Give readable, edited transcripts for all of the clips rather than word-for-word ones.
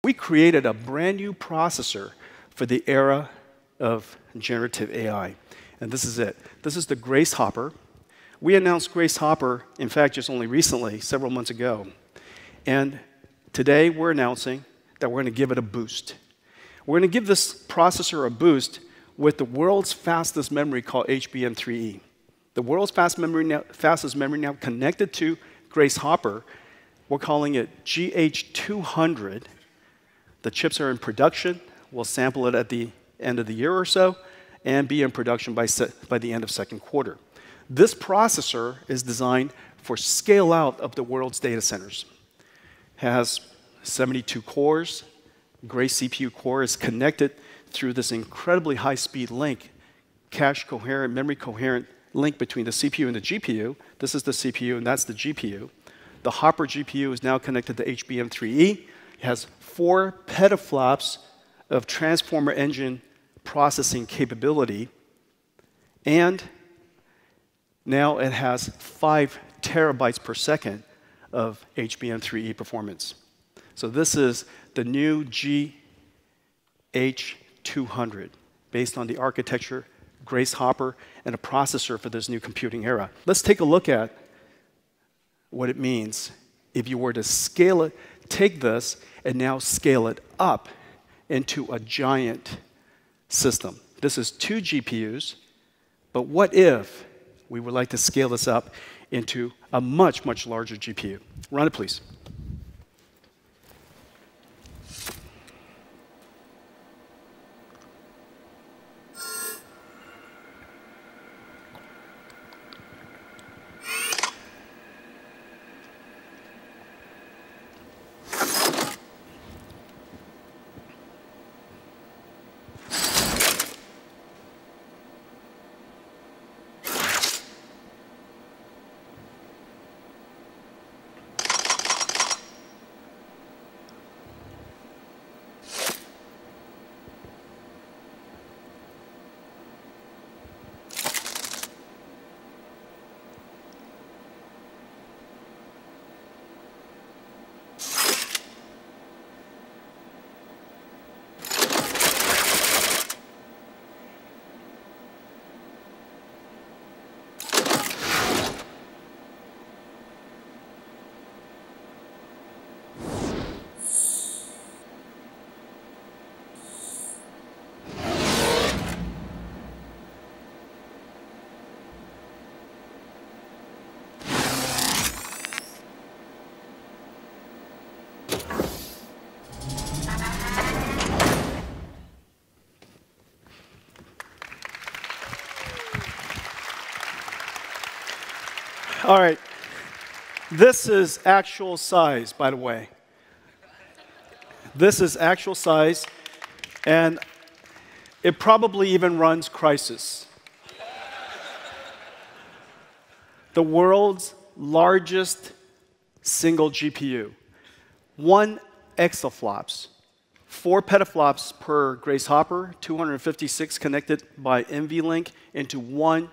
We created a brand new processor for the era of generative AI. And this is it. This is the Grace Hopper. We announced Grace Hopper, in fact, just only recently, several months ago. And today we're announcing that we're going to give it a boost. We're going to give this processor a boost with the world's fastest memory called HBM3E. The world's fastest memory now connected to Grace Hopper. We're calling it GH200. The chips are in production. We'll sample it at the end of the year or so and be in production by the end of second quarter. This processor is designed for scale out of the world's data centers. It has 72 cores. Grace CPU core is connected through this incredibly high-speed link, cache coherent, memory coherent link between the CPU and the GPU. This is the CPU and that's the GPU. The Hopper GPU is now connected to HBM3E. It has 4 petaflops of transformer engine processing capability. And now it has 5 terabytes per second of HBM3E performance. So this is the new GH200, based on the architecture, Grace Hopper, and a processor for this new computing era. Let's take a look at what it means if you were to scale it, take this, and now scale it up into a giant system. This is 2 GPUs, but what if we would like to scale this up into a much, much larger GPU? Run it, please. All right. This is actual size, by the way. This is actual size, and it probably even runs Crysis. The world's largest single GPU. 1 exaflops, 4 petaflops per Grace Hopper, 256 connected by NVLink into 1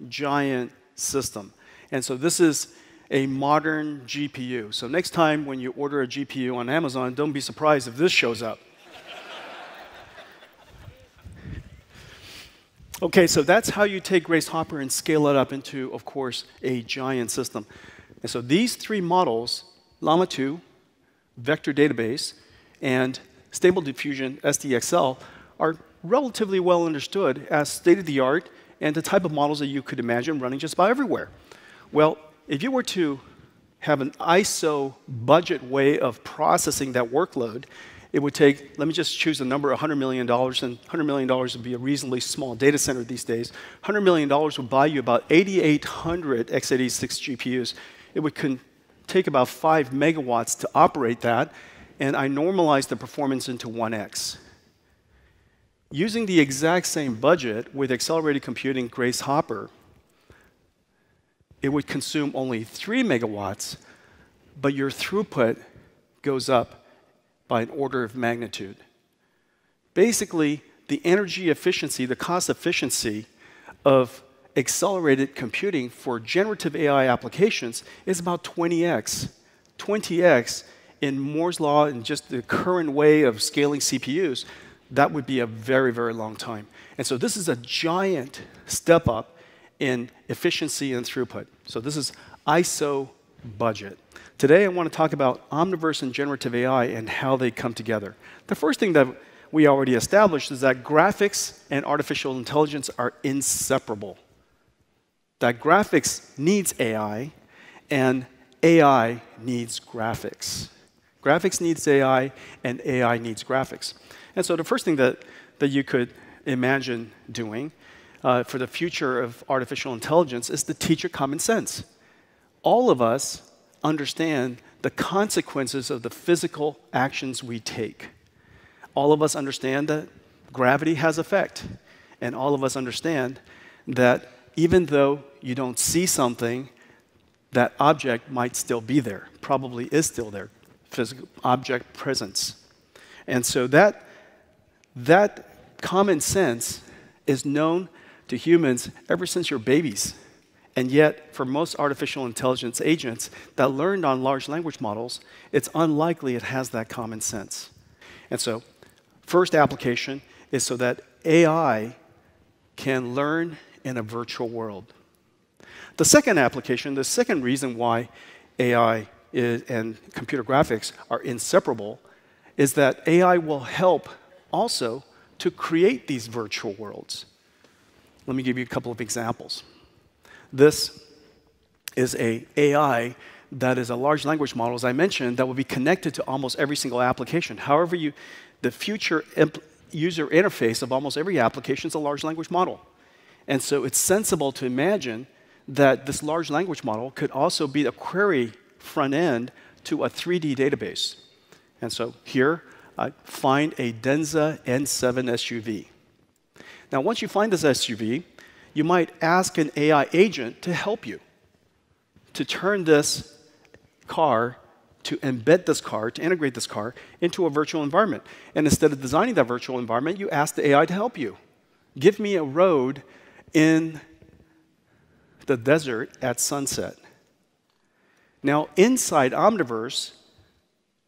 giant system. And so this is a modern GPU. So next time when you order a GPU on Amazon, don't be surprised if this shows up. Okay, so that's how you take Grace Hopper and scale it up into, of course, a giant system. And so these 3 models, Llama 2, Vector Database, and Stable Diffusion SDXL, are relatively well understood as state-of-the-art and the type of models that you could imagine running just about everywhere. Well, if you were to have an ISO budget way of processing that workload, it would take, let me just choose a number, $100 million, and $100 million would be a reasonably small data center these days. $100 million would buy you about 8,800 x86 GPUs. It would take about 5 megawatts to operate that, and I normalized the performance into 1x. Using the exact same budget with accelerated computing Grace Hopper, it would consume only 3 megawatts, but your throughput goes up by an order of magnitude. Basically, the energy efficiency, the cost efficiency of accelerated computing for generative AI applications is about 20x. 20x in Moore's law and just the current way of scaling CPUs, that would be a very, very long time. And so this is a giant step up in efficiency and throughput. So this is ISO budget. Today I want to talk about Omniverse and generative AI and how they come together. The first thing that we already established is that graphics and artificial intelligence are inseparable. That graphics needs AI, and AI needs graphics. Graphics needs AI, and AI needs graphics. And so the first thing that you could imagine doing for the future of artificial intelligence is to teach it common sense. All of us understand the consequences of the physical actions we take. All of us understand that gravity has effect. And all of us understand that even though you don't see something, that object might still be there, probably is still there, physical object presence. And so that common sense is known to humans ever since you're babies. And yet, for most artificial intelligence agents that learned on large language models, it's unlikely it has that common sense. And so, first application is so that AI can learn in a virtual world. The second application, the second reason why AI and computer graphics are inseparable is that AI will help also to create these virtual worlds. Let me give you a couple of examples. This is an AI that is a large language model, as I mentioned, that will be connected to almost every single application. However, the future user interface of almost every application is a large language model. And so it's sensible to imagine that this large language model could also be a query front end to a 3D database. And so here, I find a Denza N7 SUV. Now, once you find this SUV, you might ask an AI agent to help you to turn this car, to embed this car, to integrate this car into a virtual environment. And instead of designing that virtual environment, you ask the AI to help you. Give me a road in the desert at sunset. Now, inside Omniverse,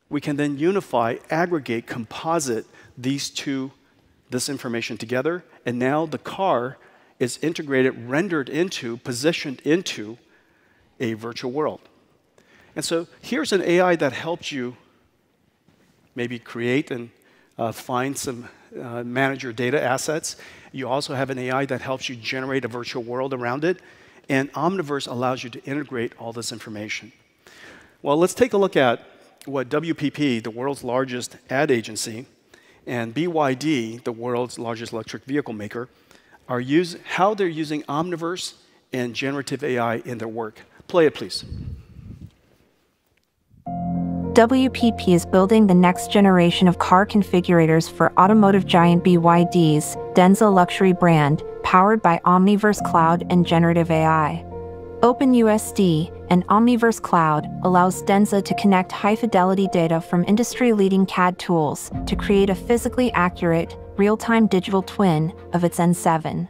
we can then unify, aggregate, composite this information together, and now the car is integrated, rendered into, positioned into a virtual world. And so here's an AI that helps you maybe create and find some manage your data assets. You also have an AI that helps you generate a virtual world around it. And Omniverse allows you to integrate all this information. Well, let's take a look at what WPP, the world's largest ad agency, and BYD, the world's largest electric vehicle maker, how they're using Omniverse and generative AI in their work. Play it, please. WPP is building the next generation of car configurators for automotive giant BYD's Denza luxury brand, powered by Omniverse Cloud and generative AI. OpenUSD and Omniverse Cloud allows Denza to connect high-fidelity data from industry-leading CAD tools to create a physically accurate, real-time digital twin of its N7.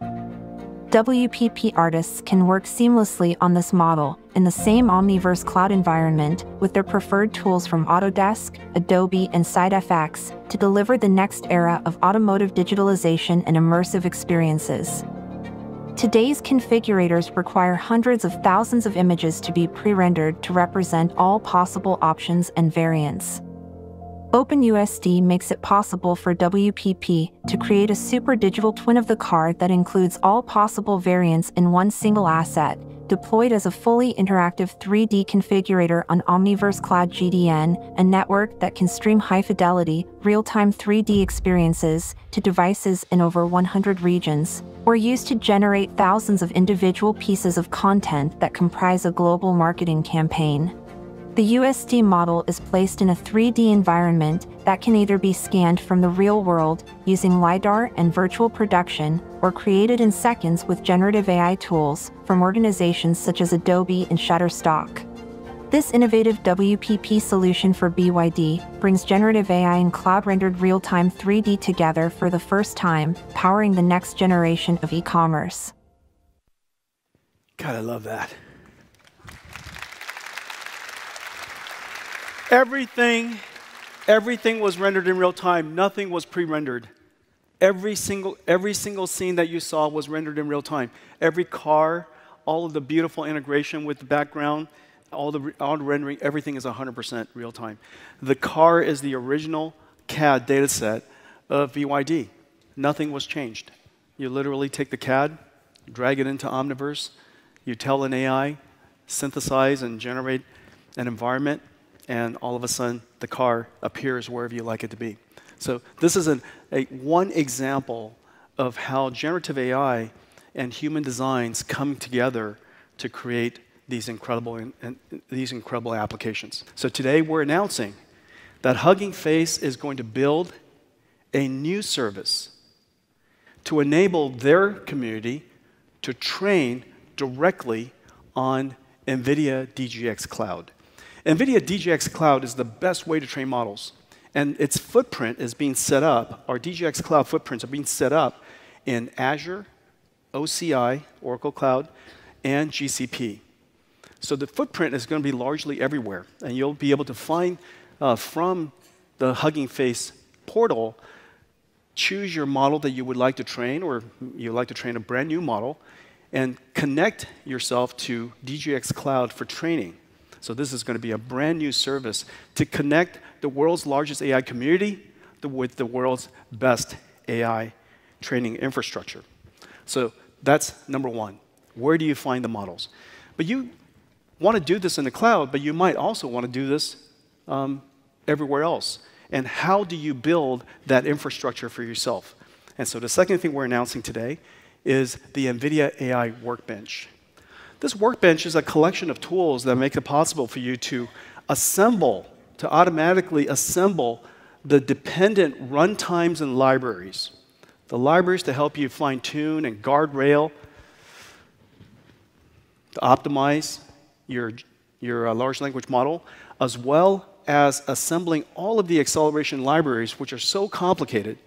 WPP artists can work seamlessly on this model in the same Omniverse Cloud environment with their preferred tools from Autodesk, Adobe, and SideFX to deliver the next era of automotive digitalization and immersive experiences. Today's configurators require hundreds of thousands of images to be pre-rendered to represent all possible options and variants. OpenUSD makes it possible for WPP to create a super digital twin of the car that includes all possible variants in one single asset, deployed as a fully interactive 3D configurator on Omniverse Cloud GDN, a network that can stream high-fidelity, real-time 3D experiences to devices in over 100 regions, or used to generate thousands of individual pieces of content that comprise a global marketing campaign. The USD model is placed in a 3D environment that can either be scanned from the real world using LiDAR and virtual production, or created in seconds with generative AI tools from organizations such as Adobe and Shutterstock. This innovative WPP solution for BYD brings generative AI and cloud-rendered real-time 3D together for the first time, powering the next generation of e-commerce. God, I love that. Everything was rendered in real time. Nothing was pre-rendered. Every single scene that you saw was rendered in real time. Every car, all of the beautiful integration with the background, all the rendering, everything is 100% real time. The car is the original CAD data set of BYD. Nothing was changed. You literally take the CAD, drag it into Omniverse, you tell an AI, synthesize and generate an environment, and all of a sudden the car appears wherever you like it to be. So this is one example of how generative AI and human designs come together to create these incredible applications. So today we're announcing that Hugging Face is going to build a new service to enable their community to train directly on Nvidia DGX Cloud. Nvidia DGX Cloud is the best way to train models. And its footprint is being set up, our DGX Cloud footprints are being set up in Azure, OCI, Oracle Cloud, and GCP. So the footprint is going to be largely everywhere. And you'll be able to find from the Hugging Face portal, choose your model that you would like to train, or you'd like to train a brand new model, and connect yourself to DGX Cloud for training. So this is going to be a brand new service to connect the world's largest AI community with the world's best AI training infrastructure. So that's number one. Where do you find the models? But you want to do this in the cloud, but you might also want to do this everywhere else. And how do you build that infrastructure for yourself? And so the second thing we're announcing today is the Nvidia AI Workbench. This workbench is a collection of tools that make it possible for you to automatically assemble the dependent runtimes and libraries. The libraries to help you fine-tune and guardrail, to optimize your large language model, as well as assembling all of the acceleration libraries, which are so complicated,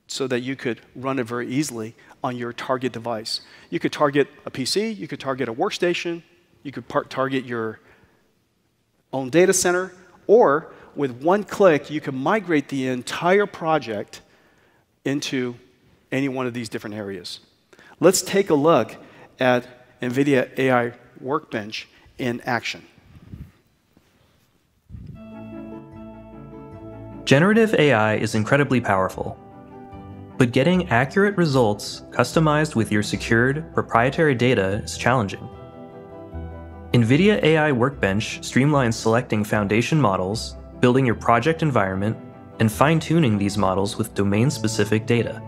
so that you could run it very easily on your target device. You could target a PC, you could target a workstation, you could target your own data center, or with one click, you can migrate the entire project into any one of these different areas. Let's take a look at Nvidia AI Workbench in action. Generative AI is incredibly powerful. But getting accurate results customized with your secured, proprietary data is challenging. Nvidia AI Workbench streamlines selecting foundation models, building your project environment, and fine-tuning these models with domain-specific data.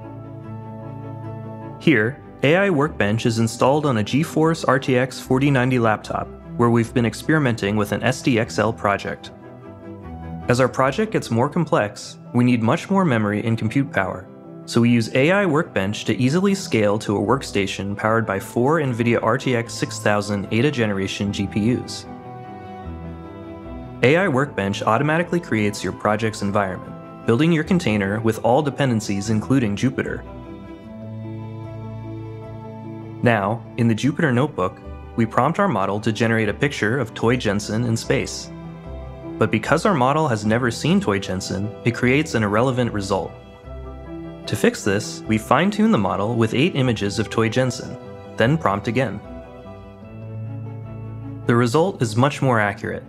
Here, AI Workbench is installed on a GeForce RTX 4090 laptop, where we've been experimenting with an SDXL project. As our project gets more complex, we need much more memory and compute power. So we use AI Workbench to easily scale to a workstation powered by 4 Nvidia RTX 6000 Ada generation GPUs. AI Workbench automatically creates your project's environment, building your container with all dependencies including Jupyter. Now, in the Jupyter Notebook, we prompt our model to generate a picture of Toy Jensen in space. But because our model has never seen Toy Jensen, it creates an irrelevant result. To fix this, we fine-tune the model with 8 images of Toy Jensen, then prompt again. The result is much more accurate.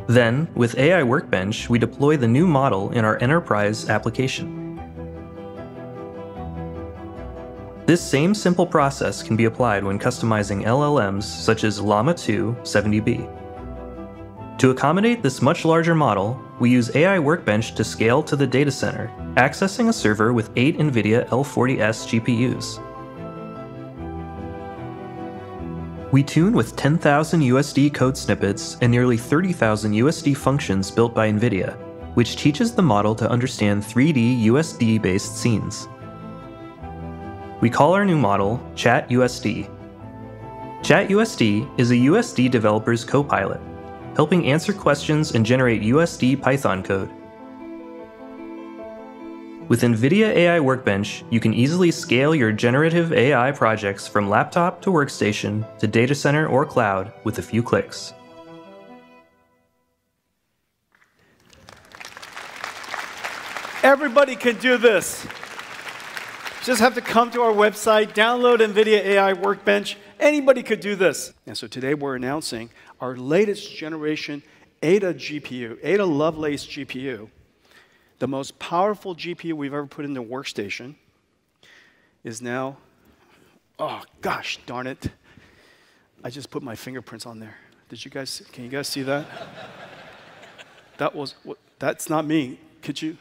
Then, with AI Workbench, we deploy the new model in our enterprise application. This same simple process can be applied when customizing LLMs such as Llama 2 70B. To accommodate this much larger model, we use AI Workbench to scale to the data center, accessing a server with 8 Nvidia L40S GPUs. We tune with 10,000 USD code snippets and nearly 30,000 USD functions built by Nvidia, which teaches the model to understand 3D USD-based scenes. We call our new model ChatUSD. ChatUSD is a USD developer's co-pilot, helping answer questions and generate USD Python code. With Nvidia AI Workbench, you can easily scale your generative AI projects from laptop to workstation to data center or cloud with a few clicks. Everybody can do this. Just have to come to our website, download Nvidia AI Workbench. Anybody could do this. And so today we're announcing our latest generation Ada GPU, Ada Lovelace GPU, the most powerful GPU we've ever put into a workstation, is now, oh gosh, darn it. I just put my fingerprints on there. Can you guys see that? That's not me. Could you?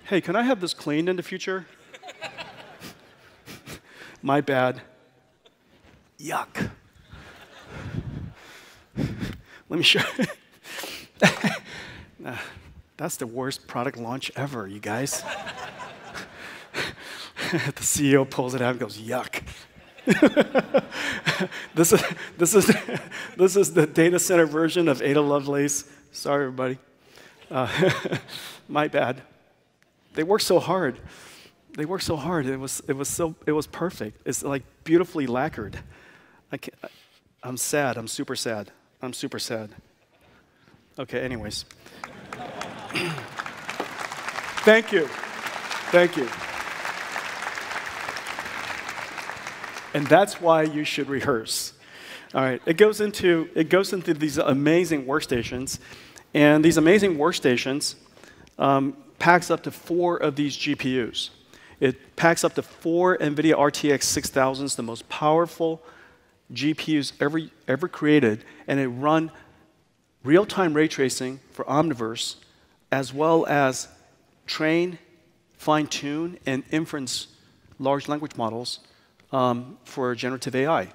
Hey, can I have this cleaned in the future? My bad. Yuck. Let me show you. That's the worst product launch ever, you guys. The CEO pulls it out and goes, yuck. This is the data center version of Ada Lovelace. Sorry, everybody. My bad. They worked so hard. They worked so hard. It was perfect. It's like beautifully lacquered. I'm sad. I'm super sad. I'm super sad. Okay. Anyways. Thank you. Thank you. And that's why you should rehearse. All right. It goes into these amazing workstations, and these amazing workstations packs up to 4 of these GPUs. It packs up to 4 NVIDIA RTX 6000s, the most powerful GPUs ever created, and it run real-time ray tracing for Omniverse, as well as train, fine-tune, and inference large language models for generative AI.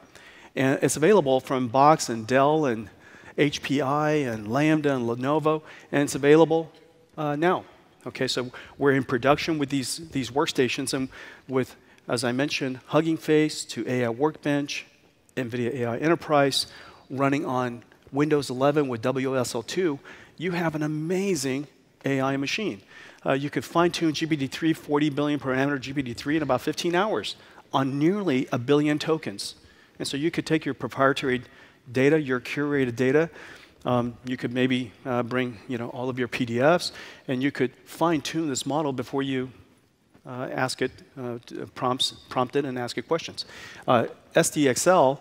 And it's available from Box and Dell and HPI and Lambda and Lenovo, and it's available now. Okay, so we're in production with these workstations, and with, as I mentioned, Hugging Face to AI Workbench, NVIDIA AI Enterprise, running on Windows 11 with WSL2, you have an amazing AI machine. You could fine-tune GPT-3, 40 billion parameter GPT-3 in about 15 hours on nearly 1 billion tokens. And so you could take your proprietary data, your curated data, you could maybe bring all of your PDFs, and you could fine-tune this model before you ask it, prompt it and ask it questions. SDXL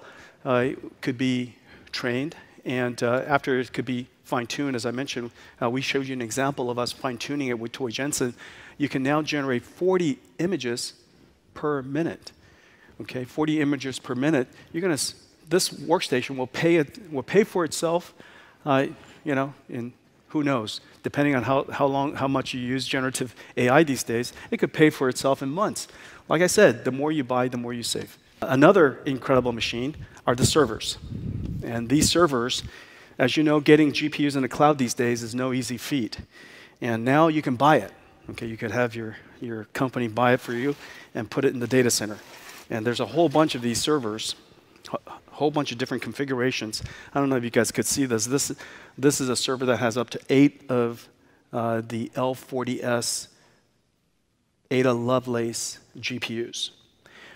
could be trained, and after it could be fine-tuned, as I mentioned, we showed you an example of us fine-tuning it with Toy Jensen. You can now generate 40 images per minute. Okay, 40 images per minute. This workstation will pay for itself. In who knows, depending on how much you use generative AI these days, it could pay for itself in months. Like I said, the more you buy, the more you save. Another incredible machine are the servers. And these servers, as you know, getting GPUs in the cloud these days is no easy feat. And now you can buy it. Okay, you could have your company buy it for you and put it in the data center. And there's a whole bunch of these servers, a whole bunch of different configurations. I don't know if you guys could see this. This is a server that has up to 8 of the L40S Ada Lovelace GPUs.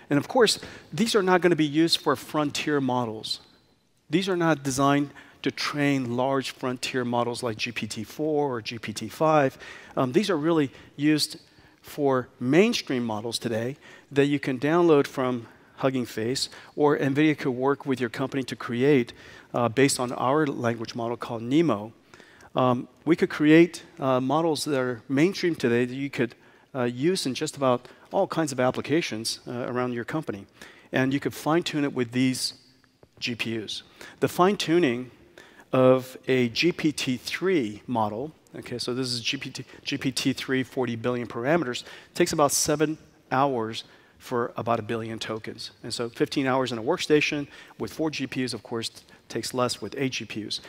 And of course, these are not going to be used for frontier models. These are not designed to train large frontier models like GPT-4 or GPT-5. These are really used for mainstream models today that you can download from Hugging Face, or NVIDIA could work with your company to create based on our language model called NeMo. We could create models that are mainstream today that you could use in just about all kinds of applications around your company. And you could fine-tune it with these GPUs. The fine-tuning of a GPT-3 model, okay, so this is GPT-3, 40 billion parameters, takes about 7 hours for about 1 billion tokens. And so 15 hours in a workstation with 4 GPUs, of course, takes less with 8 GPUs.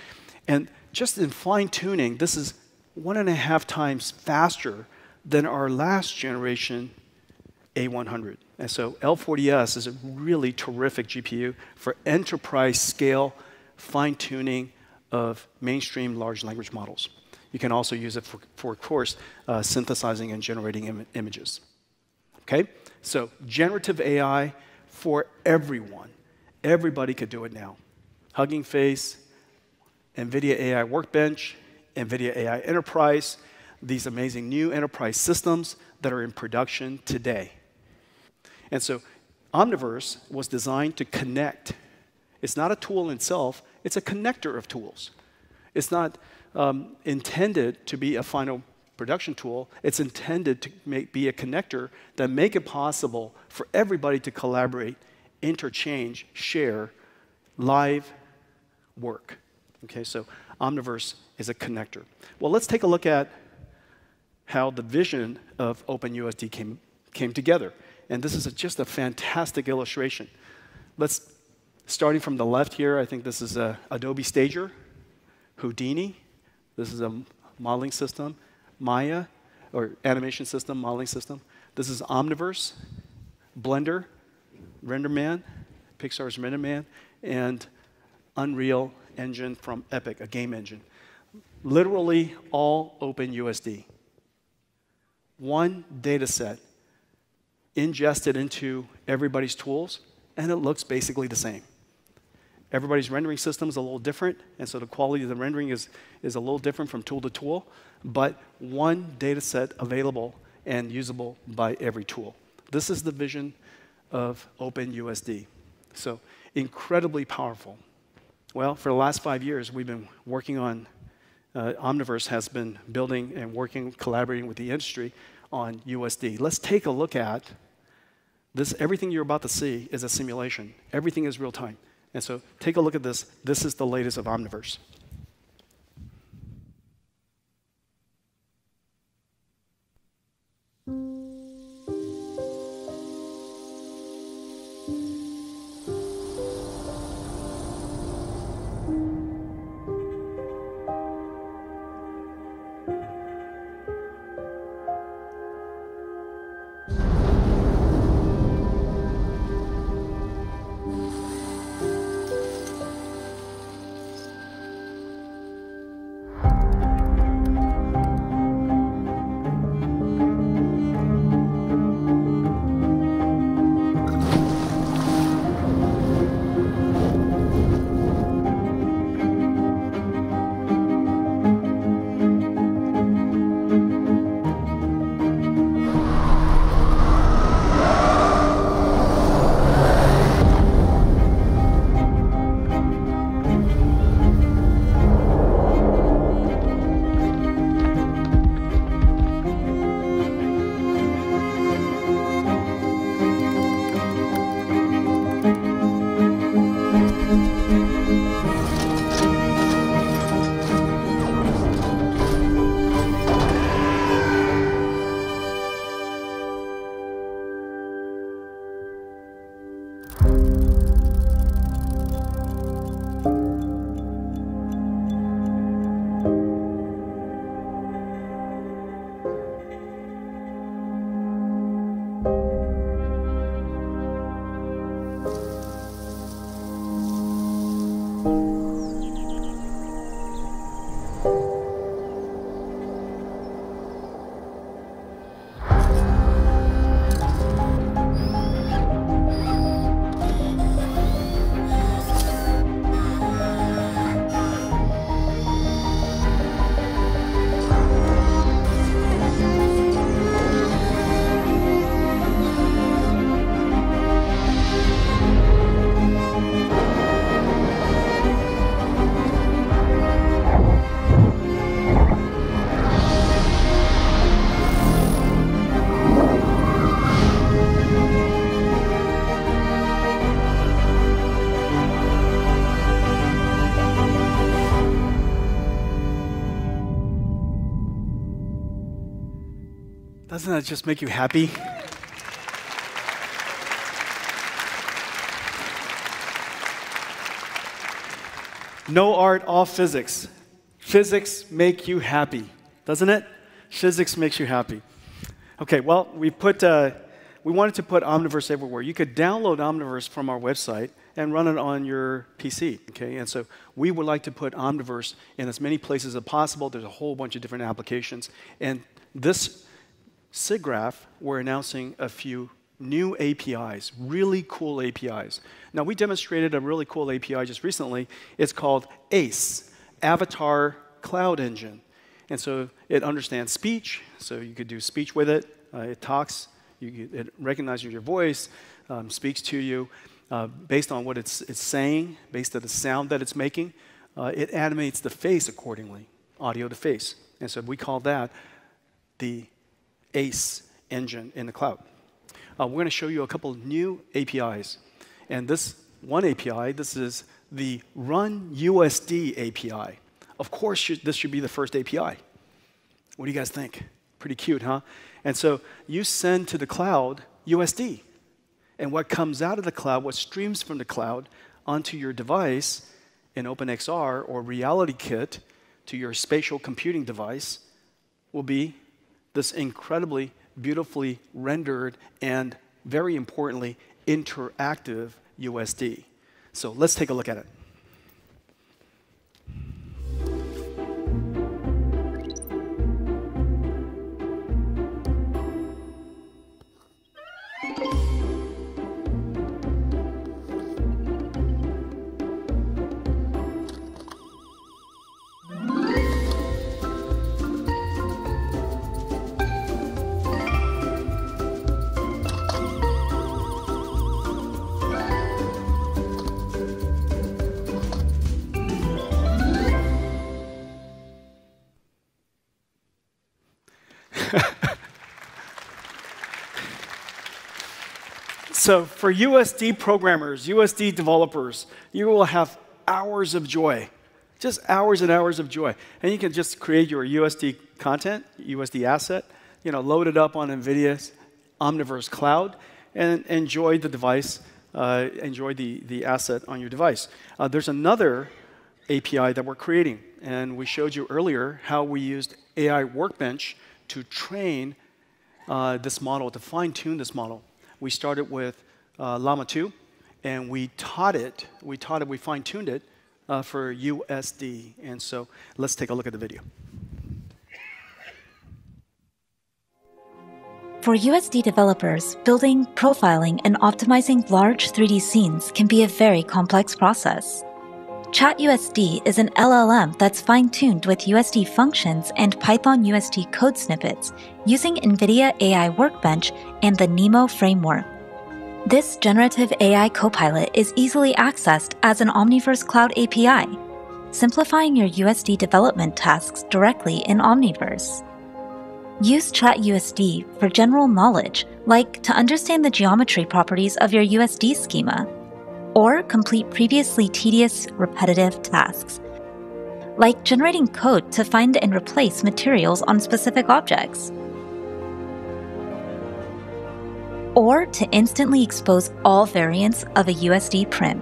And just in fine-tuning, this is 1.5 times faster than our last generation A100. And so L40S is a really terrific GPU for enterprise scale fine-tuning of mainstream large language models. You can also use it for of course, synthesizing and generating images. Okay? So generative AI for everyone. Everybody could do it now. Hugging Face, NVIDIA AI Workbench, NVIDIA AI Enterprise. these amazing new enterprise systems that are in production today. And so Omniverse was designed to connect. It's not a tool in itself, it's a connector of tools. It's not intended to be a final production tool. It's intended to be a connector that make it possible for everybody to collaborate, interchange, share, live work. Okay, so Omniverse is a connector. Well, let's take a look at how the vision of OpenUSD came together. And this is just a fantastic illustration. Starting from the left here, I think this is Adobe Stager, Houdini. This is a modeling system. Maya, or animation system, modeling system. This is Omniverse, Blender, RenderMan, Pixar's RenderMan, and Unreal Engine from Epic, a game engine. Literally all OpenUSD. One data set ingested into everybody's tools, and it looks basically the same. Everybody's rendering system is a little different, and so the quality of the rendering is a little different from tool to tool, but one data set available and usable by every tool. This is the vision of OpenUSD. So incredibly powerful. Well, for the last 5 years, we've been working on, Omniverse has been building and working, collaborating with the industry on USD. Let's take a look at this. Everything you're about to see is a simulation. Everything is real time. And so take a look at this. This is the latest of Omniverse. Doesn't that just make you happy? No art, all physics. Physics make you happy, doesn't it? Physics makes you happy. Okay, well, we wanted to put Omniverse everywhere. You could download Omniverse from our website and run it on your PC, okay? And so we would like to put Omniverse in as many places as possible. There's a whole bunch of different applications. And this SIGGRAPH, we're announcing a few new APIs, really cool APIs. Now, we demonstrated a really cool API just recently. It's called ACE, Avatar Cloud Engine. And so it understands speech, so you could do speech with it. It talks, it recognizes your voice, speaks to you based on what it's saying, based on the sound that it's making. It animates the face accordingly, audio to face. And so we call that the ACE engine in the cloud. We're going to show you a couple of new APIs. And this one API, this is the Run USD API. Of course, this should be the first API. What do you guys think? Pretty cute, huh? And so you send to the cloud USD. And what comes out of the cloud, what streams from the cloud onto your device in OpenXR or RealityKit to your spatial computing device will be this incredibly beautifully rendered and, very importantly, interactive USD. So let's take a look at it. So for USD programmers, USD developers, you will have hours of joy, just hours and hours of joy. And you can just create your USD content, USD asset, load it up on Nvidia's Omniverse cloud, and enjoy the device, enjoy the asset on your device. There's another API that we're creating, and we showed you earlier how we used AI Workbench to train this model, to fine-tune this model. We started with Llama 2, and we fine-tuned it for USD. And so let's take a look at the video. For USD developers, building, profiling, and optimizing large 3D scenes can be a very complex process. ChatUSD is an LLM that's fine-tuned with USD functions and Python USD code snippets using Nvidia AI Workbench and the NeMo framework. This generative AI copilot is easily accessed as an Omniverse Cloud API, simplifying your USD development tasks directly in Omniverse. Use ChatUSD for general knowledge, like to understand the geometry properties of your USD schema, or complete previously tedious, repetitive tasks, like generating code to find and replace materials on specific objects, or to instantly expose all variants of a USD prim.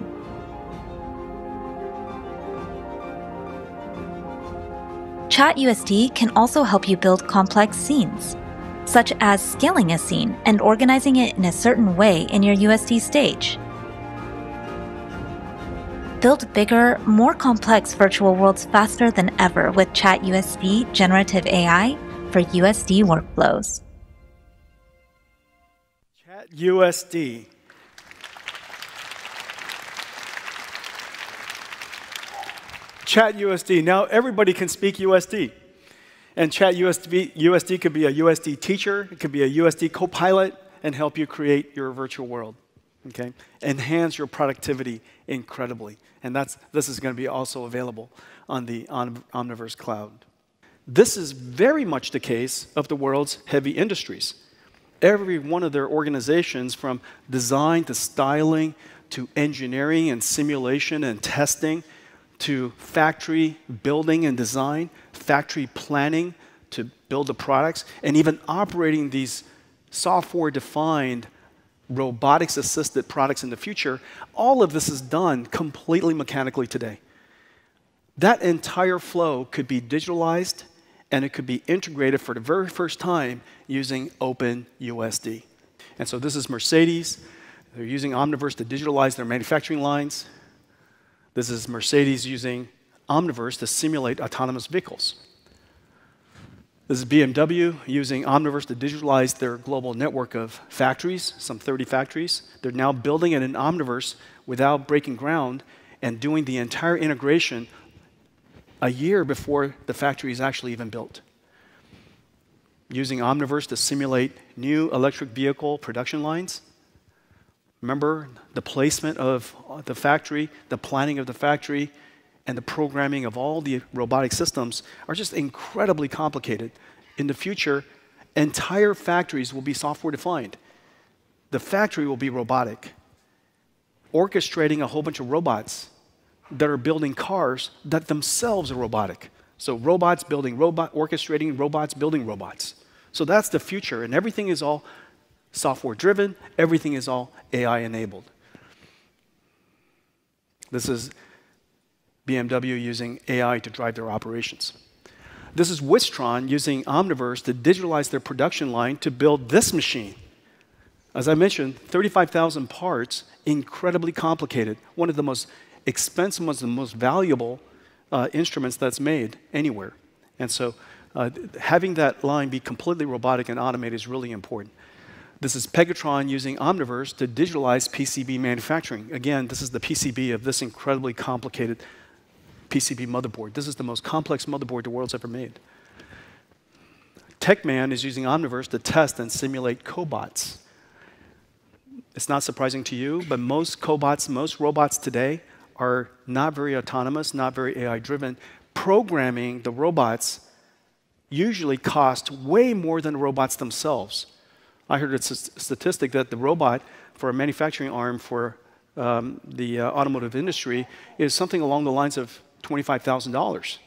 ChatUSD can also help you build complex scenes, such as scaling a scene and organizing it in a certain way in your USD stage. Build bigger, more complex virtual worlds faster than ever with ChatUSD Generative AI for USD workflows. ChatUSD. ChatUSD. Now everybody can speak USD. And ChatUSD could be a USD teacher, it could be a USD copilot, and help you create your virtual world. Okay? Enhance your productivity incredibly. And this is going to be also available on the Omniverse cloud. This is very much the case of the world's heavy industries. Every one of their organizations, from design to styling to engineering and simulation and testing to factory building and design, factory planning to build the products, and even operating these software-defined robotics-assisted products in the future, all of this is done completely mechanically today. That entire flow could be digitalized, and it could be integrated for the very first time using OpenUSD. And so this is Mercedes. They're using Omniverse to digitalize their manufacturing lines. This is Mercedes using Omniverse to simulate autonomous vehicles. This is BMW using Omniverse to digitalize their global network of factories, some 30 factories. They're now building it in Omniverse without breaking ground and doing the entire integration a year before the factory is actually even built. Using Omniverse to simulate new electric vehicle production lines. Remember, the placement of the factory, the planning of the factory, and the programming of all the robotic systems are just incredibly complicated. In the future, entire factories will be software-defined. The factory will be robotic, orchestrating a whole bunch of robots that are building cars that themselves are robotic. So robots building orchestrating robots building robots. So that's the future, and everything is all software-driven, everything is all AI-enabled. This is BMW using AI to drive their operations. This is Wistron using Omniverse to digitalize their production line to build this machine. As I mentioned, 35,000 parts, incredibly complicated. One of the most expensive, one of the most valuable instruments that's made anywhere. And so having that line be completely robotic and automated is really important. This is Pegatron using Omniverse to digitalize PCB manufacturing. Again, this is the PCB of this incredibly complicated PCB motherboard. This is the most complex motherboard the world's ever made. TechMan is using Omniverse to test and simulate cobots. It's not surprising to you, but most cobots, most robots today are not very autonomous, not very AI-driven. Programming the robots usually costs way more than the robots themselves. I heard a statistic that the robot for a manufacturing arm for the automotive industry is something along the lines of $25,000.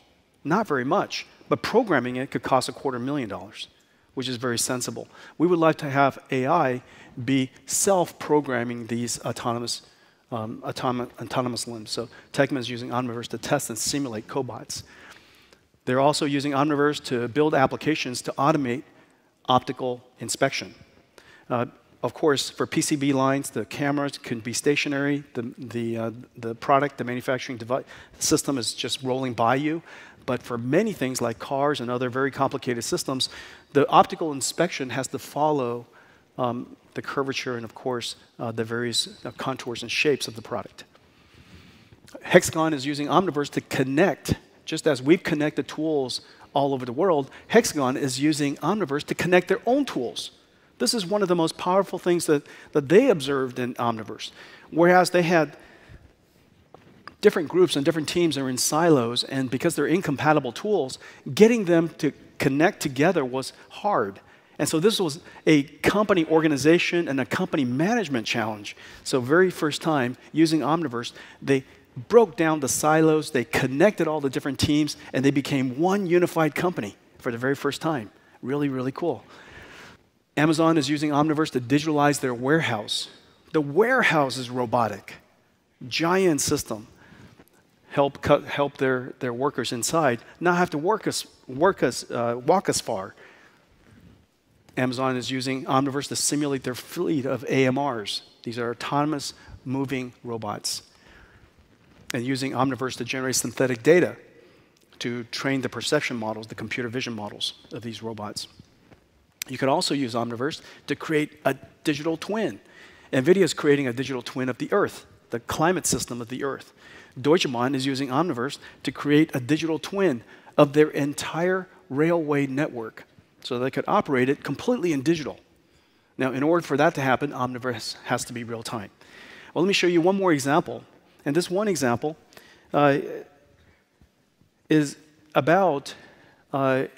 Not very much, but programming it could cost $250,000, which is very sensible. We would like to have AI be self-programming these autonomous limbs. So TechMan is using Omniverse to test and simulate cobots. They're also using Omniverse to build applications to automate optical inspection. Of course, for PCB lines, the cameras can be stationary. The product, the manufacturing device system is just rolling by you. But for many things like cars and other very complicated systems, the optical inspection has to follow the curvature and, of course, the various contours and shapes of the product. Hexagon is using Omniverse to connect, just as we've connected tools all over the world, Hexagon is using Omniverse to connect their own tools. This is one of the most powerful things that they observed in Omniverse. Whereas they had different groups and different teams that are in silos, and because they're incompatible tools, getting them to connect together was hard. And so this was a company organization and a company management challenge. So very first time, using Omniverse, they broke down the silos, they connected all the different teams, and they became one unified company for the very first time. Really, really cool. Amazon is using Omniverse to digitalize their warehouse. The warehouse is robotic. Giant system. Help their workers inside not have to walk as far. Amazon is using Omniverse to simulate their fleet of AMRs. These are autonomous moving robots. And using Omniverse to generate synthetic data to train the perception models, the computer vision models of these robots. You could also use Omniverse to create a digital twin. Nvidia is creating a digital twin of the Earth, the climate system of the Earth. Deutsche Bahn is using Omniverse to create a digital twin of their entire railway network so they could operate it completely in digital. Now, in order for that to happen, Omniverse has to be real time. Well, let me show you one more example. And this one example is about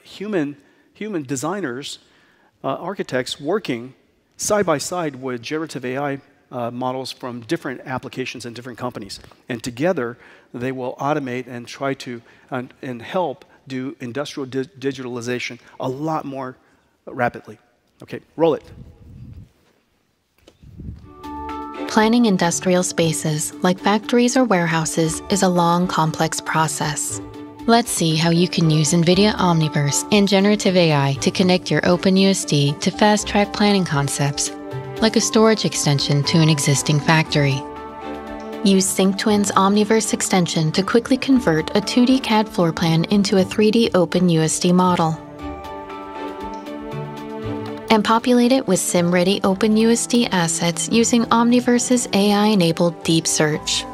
human designers, architects working side by side with generative AI models from different applications and different companies. And together, they will automate and try to and help do industrial digitalization a lot more rapidly. Okay, roll it. Planning industrial spaces, like factories or warehouses, is a long, complex process. Let's see how you can use Nvidia Omniverse and generative AI to connect your OpenUSD to fast-track planning concepts, like a storage extension to an existing factory. Use SyncTwin's Omniverse extension to quickly convert a 2D CAD floor plan into a 3D OpenUSD model. And populate it with SIM-ready OpenUSD assets using Omniverse's AI-enabled deep search.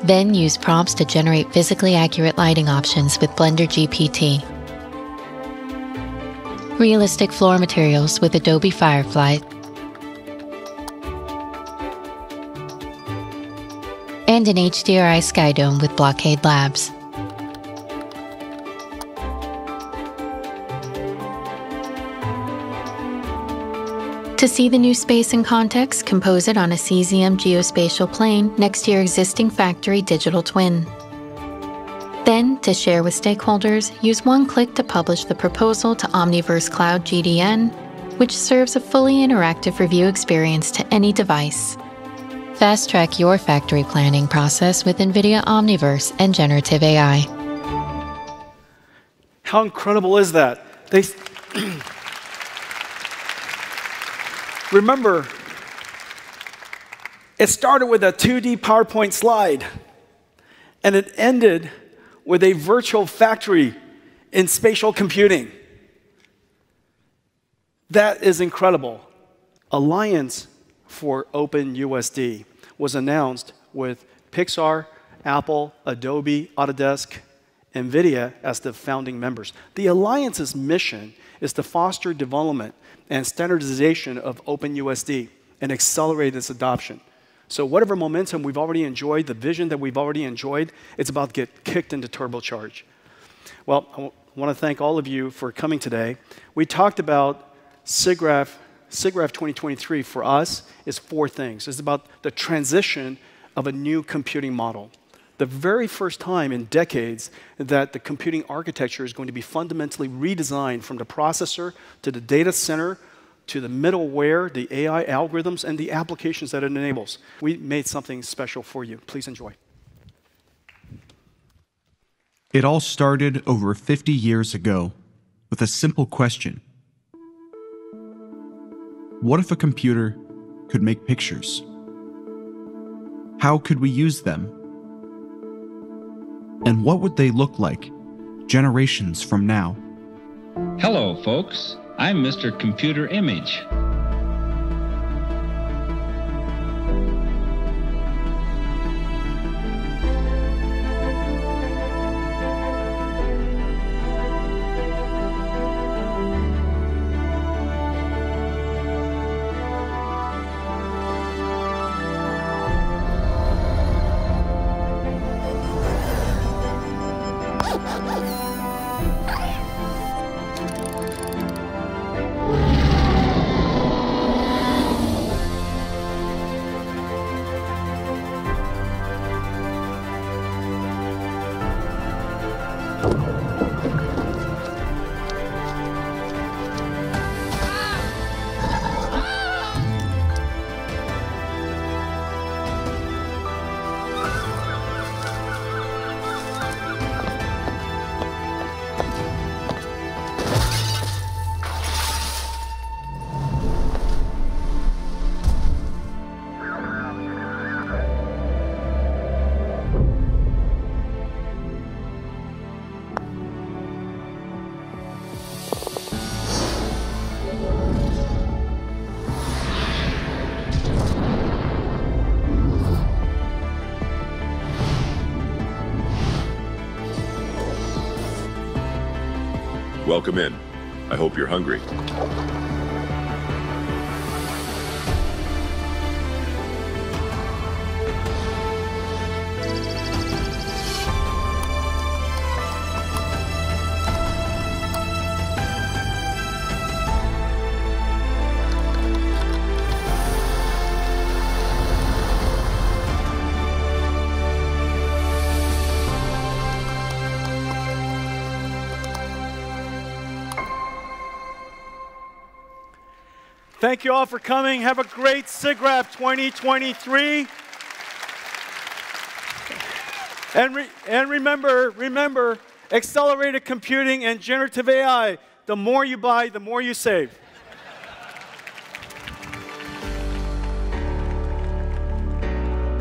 Then use prompts to generate physically accurate lighting options with Blender GPT. Realistic floor materials with Adobe Firefly. And an HDRI sky dome with Blockade Labs. To see the new space in context, compose it on a cesium geospatial plane next to your existing factory digital twin. Then, to share with stakeholders, use one click to publish the proposal to Omniverse Cloud GDN, which serves a fully interactive review experience to any device. Fast-track your factory planning process with Nvidia Omniverse and generative AI. How incredible is that? Remember, it started with a 2D PowerPoint slide, and it ended with a virtual factory in spatial computing. That is incredible. Alliance for OpenUSD was announced with Pixar, Apple, Adobe, Autodesk, Nvidia as the founding members. The Alliance's mission is to foster development and standardization of OpenUSD and accelerate its adoption. So whatever momentum we've already enjoyed, the vision that we've already enjoyed, it's about to get kicked into turbocharge. Well, I want to thank all of you for coming today. We talked about SIGGRAPH 2023 for us is 4 things. It's about the transition of a new computing model. The very first time in decades that the computing architecture is going to be fundamentally redesigned from the processor to the data center to the middleware, the AI algorithms, and the applications that it enables. We made something special for you. Please enjoy. It all started over 50 years ago with a simple question. What if a computer could make pictures? How could we use them? And what would they look like generations from now? Hello, folks. I'm Mr. Computer Image. Welcome in. I hope you're hungry. Thank you all for coming. Have a great SIGGRAPH 2023. And remember, accelerated computing and generative AI, the more you buy, the more you save.